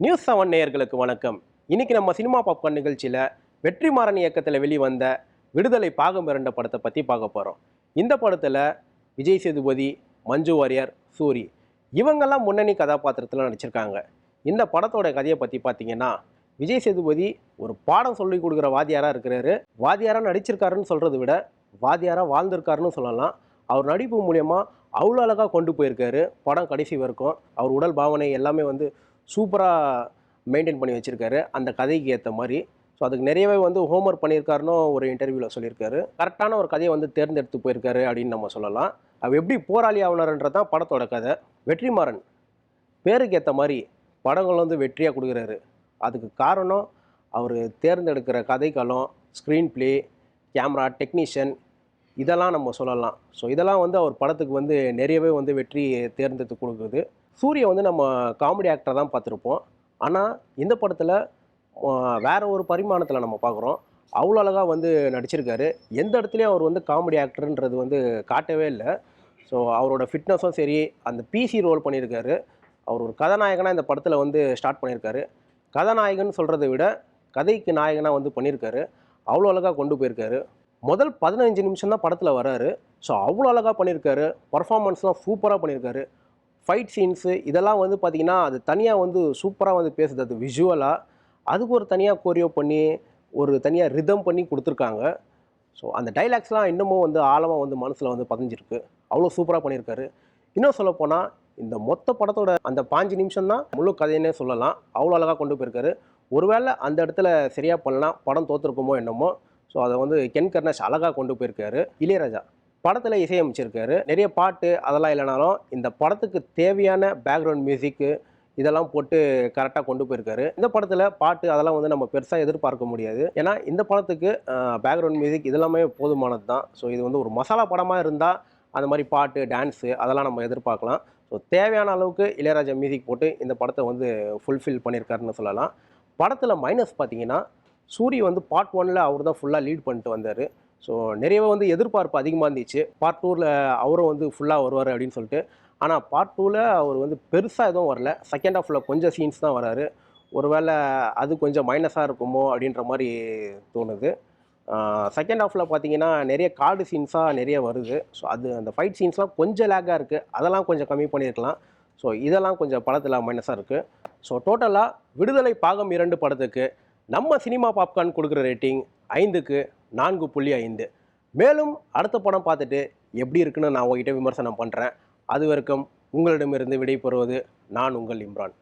News 7 நேயர்களுக்கு வணக்கம். இன்னைக்கு நம்ம சினிமா பாப்கார்ன் நிகழ்ச்சியில் வெற்றிமாறன் இயக்கத்தில் வெளிவந்த விடுதலை பாகம் 2 படத்தை பற்றி பார்க்க போகிறோம். இந்த படத்தில் விஜய் சேதுபதி, மஞ்சு வாரியர், சூரி இவங்கெல்லாம் முன்னணி கதாபாத்திரத்தில் நடிச்சிருக்காங்க. இந்த படத்தோட கதையை பற்றி பார்த்தீங்கன்னா, விஜய் சேதுபதி ஒரு பாடம் சொல்லி கொடுக்குற வாத்தியாராக இருக்கிறாரு. வாத்தியாராக நடிச்சிருக்காருன்னு சொல்கிறத விட வாத்தியாராக வாழ்ந்திருக்காருன்னு சொல்லலாம். அவர் நடிப்பு மூலயமா அவ்வளோ அழகாக கொண்டு போயிருக்காரு படம் கடைசி வரைக்கும். அவர் உடல் பாவனை எல்லாமே சூப்பராக மெயின்டைன் பண்ணி வச்சுருக்காரு அந்த கதைக்கு ஏற்ற மாதிரி. ஸோ அதுக்கு நிறையவே ஹோம்ஒர்க் பண்ணியிருக்காருன்னு ஒரு இன்டர்வியூவில் சொல்லியிருக்காரு. கரெக்டான ஒரு கதையை தேர்ந்தெடுத்து போயிருக்காரு அப்படின்னு நம்ம சொல்லலாம். அவர் எப்படி போராளி ஆவணர்ன்றது தான் படத்தோட கதை. வெற்றிமாறன் பேருக்கு ஏற்ற மாதிரி படங்கள் வெற்றியாக கொடுக்குறாரு. அதுக்கு காரணம் அவர் தேர்ந்தெடுக்கிற கதைக்களம், ஸ்க்ரீன் ப்ளே, கேமரா, டெக்னீஷியன் இதெல்லாம் நம்ம சொல்லலாம். ஸோ இதெல்லாம் அவர் படத்துக்கு நிறையவே வெற்றி தேர்ந்தெடுத்து கொடுக்குது. சூரிய நம்ம காமெடி ஆக்டர் தான் பார்த்துருப்போம். ஆனால் இந்த படத்தில் வேற ஒரு பரிமாணத்தில் நம்ம பார்க்குறோம். அவ்வளோ அழகாக நடிச்சிருக்காரு. எந்த இடத்துலையும் அவர் காமெடி ஆக்டர்ன்றது காட்டவே இல்லை. ஸோ அவரோட ஃபிட்னஸும் சரி, அந்த பிசி ரோல் பண்ணியிருக்காரு. அவர் ஒரு கதாநாயகனாக இந்த படத்தில் ஸ்டார்ட் பண்ணியிருக்காரு. கதாநாயகன் சொல்கிறத விட கதைக்கு நாயகனாக பண்ணியிருக்காரு. அவ்வளோ அழகாக கொண்டு போயிருக்காரு. முதல் 15 நிமிஷம் தான் படத்தில் வராரு. ஸோ அவ்வளோ அழகாக பண்ணியிருக்காரு. பர்ஃபார்மன்ஸ்லாம் சூப்பராக பண்ணியிருக்காரு. ஃபைட் சீன்ஸு இதெல்லாம் பார்த்திங்கன்னா அது தனியாக சூப்பராக பேசுது. அது விஷுவலாக அதுக்கு ஒரு தனியாக கோரியோ பண்ணி ஒரு தனியாக ரிதம் பண்ணி கொடுத்துருக்காங்க. ஸோ அந்த டைலாக்ஸ்லாம் இன்னமும் ஆழமாக மனசில் பதிஞ்சிருக்கு. அவ்வளோ சூப்பராக பண்ணியிருக்காரு. இன்னும் சொல்லப்போனால் இந்த மொத்த படத்தோட அந்த 5 நிமிஷம் தான் முழு கதைன்னே சொல்லலாம். அவ்வளோ அழகாக கொண்டு போயிருக்காரு. ஒருவேளை அந்த இடத்துல சரியாக பண்ணலாம் படம் தோற்றுருக்குமோ என்னமோ. ஸோ அதை கென் கர்ணேஷ் அழகாக கொண்டு போயிருக்காரு. இளையராஜா படத்தில் இசையமைச்சிருக்காரு. நிறைய பாட்டு அதெல்லாம் இல்லைனாலும் இந்த படத்துக்கு தேவையான பேக்ரவுண்ட் மியூசிக்கு இதெல்லாம் போட்டு கரெக்டாக கொண்டு போயிருக்காரு. இந்த படத்தில் பாட்டு அதெல்லாம் நம்ம பெருசாக எதிர்பார்க்க முடியாது. ஏன்னா இந்த படத்துக்கு பேக்ரவுண்ட் மியூசிக் இதெல்லாமே போதுமானது தான். ஸோ இது ஒரு மசாலா படமாக இருந்தால் அந்த மாதிரி பாட்டு, டான்ஸு அதெல்லாம் நம்ம எதிர்பார்க்கலாம். ஸோ தேவையான அளவுக்கு இளையராஜா மியூசிக் போட்டு இந்த படத்தை ஃபுல்ஃபில் பண்ணியிருக்காருன்னு சொல்லலாம். படத்தில் மைனஸ் பார்த்தீங்கன்னா, சூரி பார்ட் 1ல் அவர் தான் ஃபுல்லாக லீட் பண்ணிட்டு வந்தார். ஸோ நிறையவே எதிர்பார்ப்பு அதிகமாக இருந்துச்சு. பார்ட் 2ல் அவரும் ஃபுல்லாக வருவார் அப்படின்னு சொல்லிட்டு. ஆனால் பார்ட் 2ல் அவர் பெருசாக எதுவும் வரல. செகண்ட் ஹாஃபில் கொஞ்சம் சீன்ஸ் தான் வராரு. ஒருவேளை அது கொஞ்சம் மைனஸாக இருக்குமோ அப்படின்ற மாதிரி தோணுது. செகண்ட் ஹாஃபில் பார்த்தீங்கன்னா நிறைய கார்டு சீன்ஸாக நிறைய வருது. ஸோ அந்த ஃபைட் சீன்ஸ்லாம் கொஞ்சம் லேக்காக இருக்குது. அதெல்லாம் கொஞ்சம் கம்மி பண்ணியிருக்கலாம். ஸோ இதெல்லாம் கொஞ்சம் படத்தில் மைனஸாக இருக்குது. ஸோ டோட்டலாக விடுதலை பாகம் 2 படத்துக்கு நம்ம சினிமா பாப்கார்ன் கொடுக்குற ரேட்டிங் 5க்கு 4.5. மேலும் அடுத்த படம் பார்த்துட்டு எப்படி இருக்குன்னு நான் உங்ககிட்ட விமர்சனம் பண்ணுறேன். அது வரைக்கும் உங்களிடமிருந்து விடைபெறுவது நான் உங்கள் இம்ரான்.